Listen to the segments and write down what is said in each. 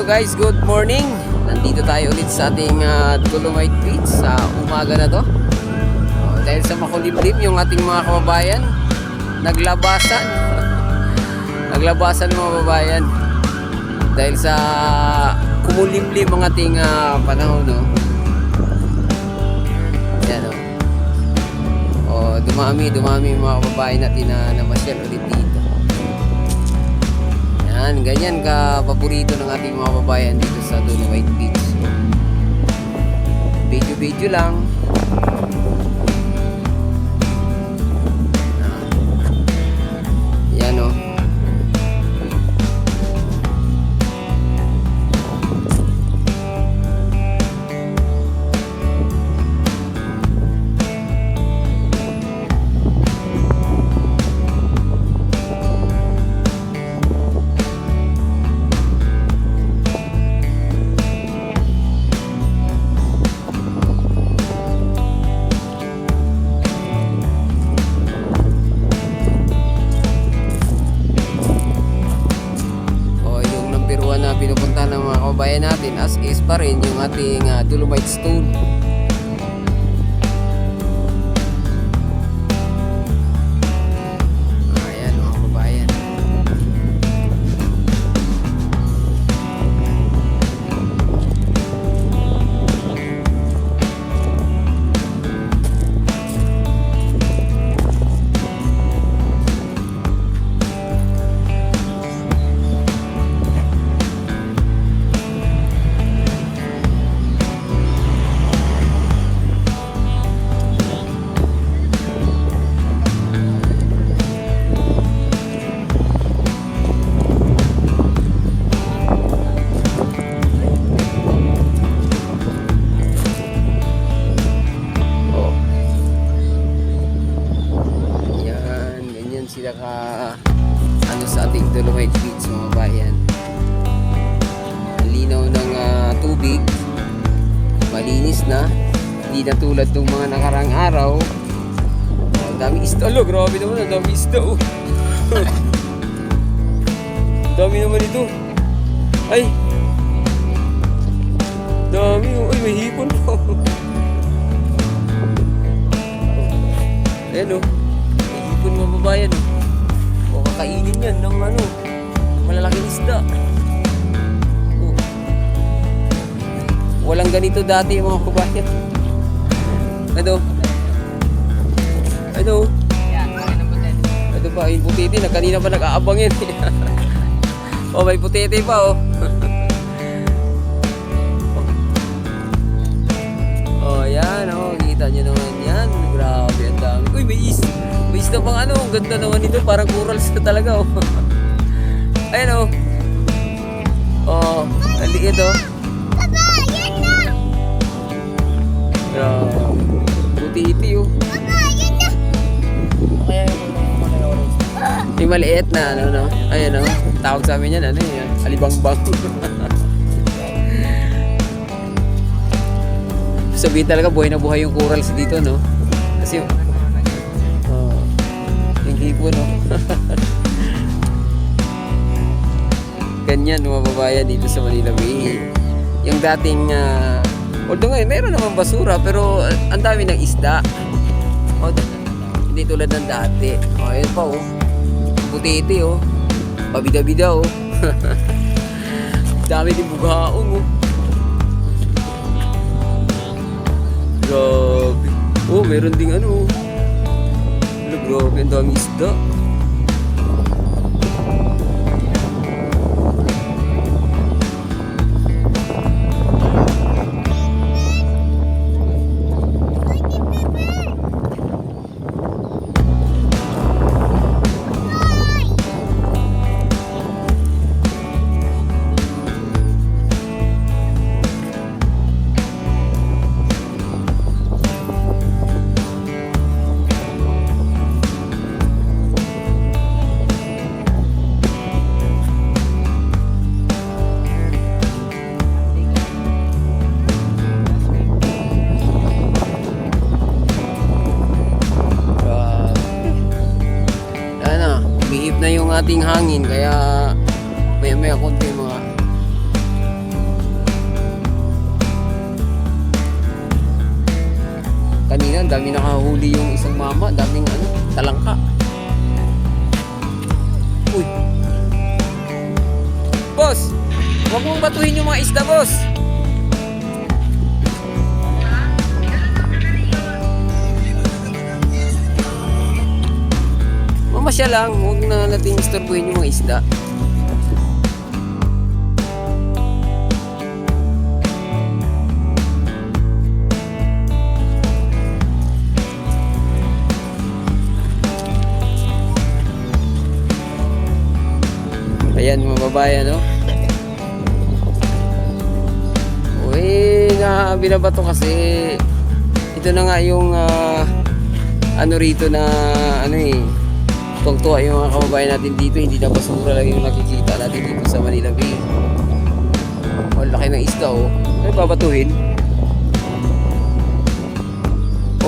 Hello guys, good morning. Nandito tayo ulit sa ating Dolomite Beach sa umaga na to. Dahil sa makulimlim yung ating mga kababayan, naglabasan. Naglabasan mga kababayan. Dahil sa kumulimlim ang ating panahon, no? Yan, oh. Dumami yung mga kababayan natin na namasyal ulit dito. Yan, ganyan ka paborito ng ating mga babayan dito sa Dolomite Beach. Video lang. Yan o. Pinupunta ng mga kababayan natin as is pa rin yung ating Dolomite Stone. Ayan mga kababayan. Sila ka sa ating Dolomite Beach mga bayan. Ang linaw ng tubig, malinis na, hindi na tulad ng mga nakarang araw. Ang dami isda, grabe naman, ang dami isda dami naman ito. Ay dami, ay may hipon po. Ayan may hipon mga babayan o kakainin yan ng malalaking isda. Walang ganito dati mga kabayan. Ito pa yung putiti na kanina pa nag-aabangin. May putiti pa yan kita nyo naman yan. Grabe ang dami. Uy, may isda pang ang ganda naman nito, parang corals na talaga ayan ang liit Papa, yan na! Grabe puti-iti Papa, yan na! Kaya yung maliit na ayan tawag sa amin yan yan, alibangbang. Sabihin talaga buhay na buhay yung corals dito kasi yung hipo ganyan mga babayan dito sa Manila Bay. Yung dating although ngayon meron naman basura pero ang dami ng isda hindi tulad ng dati. Ayun pa putiti pabida-bida dami din bughaong grabe. Meron ding grabe, ang dami isda. ating hangin, kaya maya konti mga Kanina, ang dami nakahuli yung isang mama. Daming ano, talangka. Uy. Boss, huwag mong batuhin yung mga isda, boss. Mamasya lang, huwag na natin istorbuhin yung mga isda. Ayan mga babayan, no? Uy, binabato kasi ito na nga yung ano rito na ano eh, tuwang-tuwa yung mga kababayan natin dito. Hindi na basura lang yung nakikita natin dito sa Manila Bay. Oh, laki ng isda, oh. Ay, babatuhin.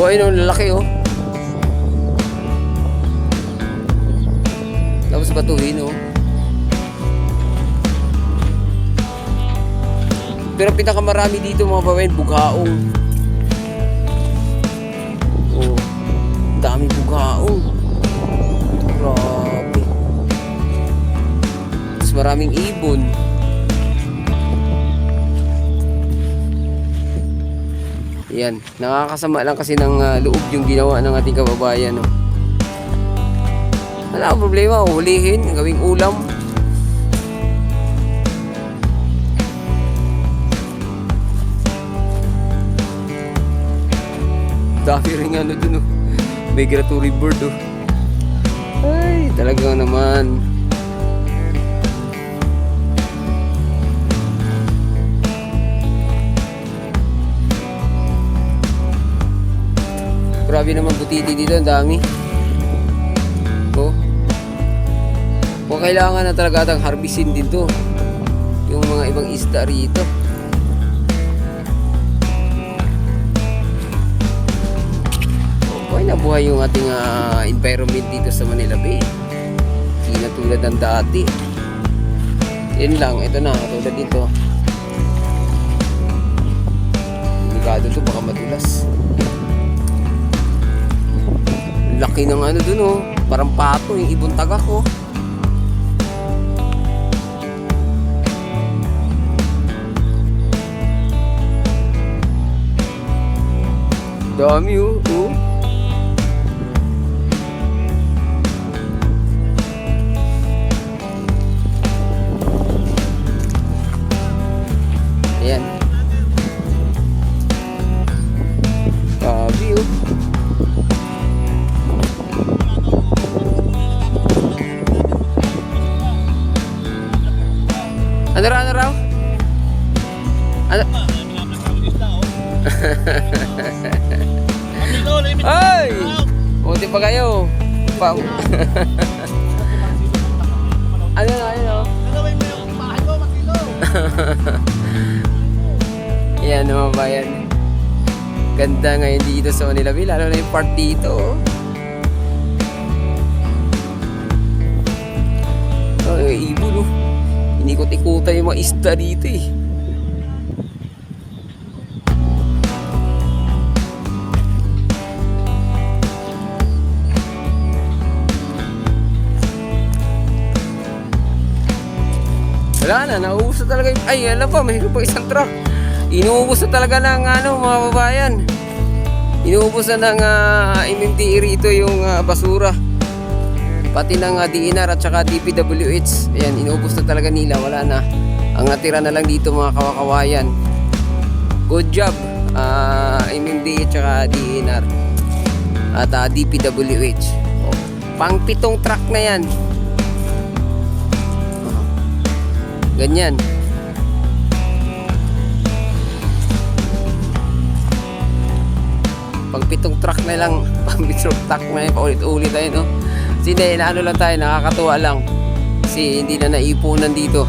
Oh, ayun, oh, lalaki, oh. Tapos batuhin, oh. Pero pinakamarami dito mga kababayan, bughaong. Oh, dami bughaong. Grabe. Tapos maraming ibon. Yan, nakakasama lang kasi ng loob yung ginawa ng ating kababayan, no? Wala akong problema, hulihin, gawing ulam. Dami rin ano dun, oh. Migratory bird, oh. Ay, talagang naman. Grabe naman butiti dito, ang dami. Oh. Kung kailangan na talaga atang harbisin dito yung mga ibang isda rito. Nabuhay yung ating environment dito sa Manila Bay. Hindi na tulad ng dati. Yun lang, ito na, tulad dito. Delikado to, baka madulas. Laki ng ano dun, oh. Parang pato, yung ibon tagak, oh. Dami, oh. Oh. Ayan. Grabe, oh. Ano raw? Ano? Ay! Buti pa kayo. Pau. Ano na, ano? Gagawin mo yung bahay ko, Matilo. Yan naman bayan. Ganda ngayon dito sa Manila Bay, lalo na yung part dito. Oh, yung ibon, oh. Inikot-ikutan yung mga isda dito, eh. Wala na, nauubos na talaga yung... Ay, alam pa, may pa isang truck. Inuubos na talaga ng ano, mga babayan. Inuubos na ng MMDA rito yung basura. Pati ng DNR at saka DPWH. Ayan, inuubos na talaga nila, wala na. Ang natira na lang dito mga kawakawayan. Good job, MMDA at saka DNR at DPWH. Oh, pang 7 truck na yan. Ganyan. Pag 7 truck na lang, pang 7 truck na yan, paulit-ulit tayo, no? Kasi ano lang tayo, nakakatuwa lang. Kasi hindi na naipunan dito.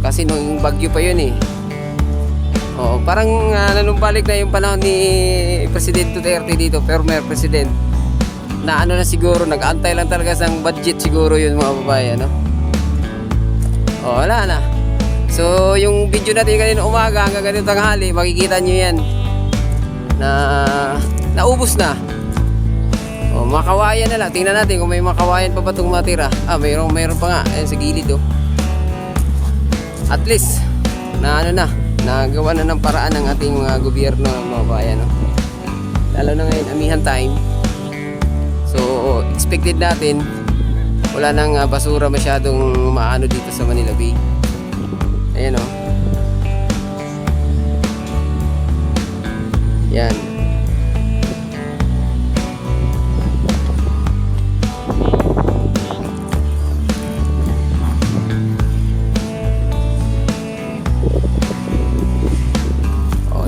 Kasi nung bagyo pa yun, eh. Oo, parang nanumbalik na yung panahon ni President Duterte dito, former President. Na ano na siguro, nag-aantay lang talaga sa budget siguro yun, mga babae, no? Oh, wala na. So, yung video natin kanina umaga hanggang ganito tanghali, makikita nyo yan na naubos na. O, makawayan na lang. Tingnan natin kung may makawayan pa ba itong matira. Mayroon pa nga. Ayan sa gilid, oh. At least, nagawa na ng paraan ng ating mga gobyerno, mga bayan, no? Lalo na ngayon, amihan time. So, expected natin, wala nang basura masyadong maano dito sa Manila Bay. Ayan, oh. Yan.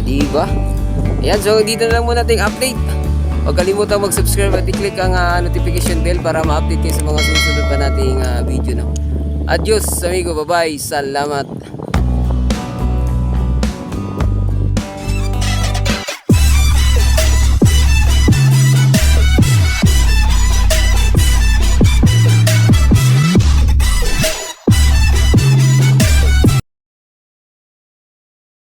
Diba? Ayan, so dito na lang muna ating update. Huwag kalimutan mag-subscribe at i-click ang notification bell para ma-update kayo sa mga susunod pa nating video, no? Adios, amigo. Bye-bye. Salamat.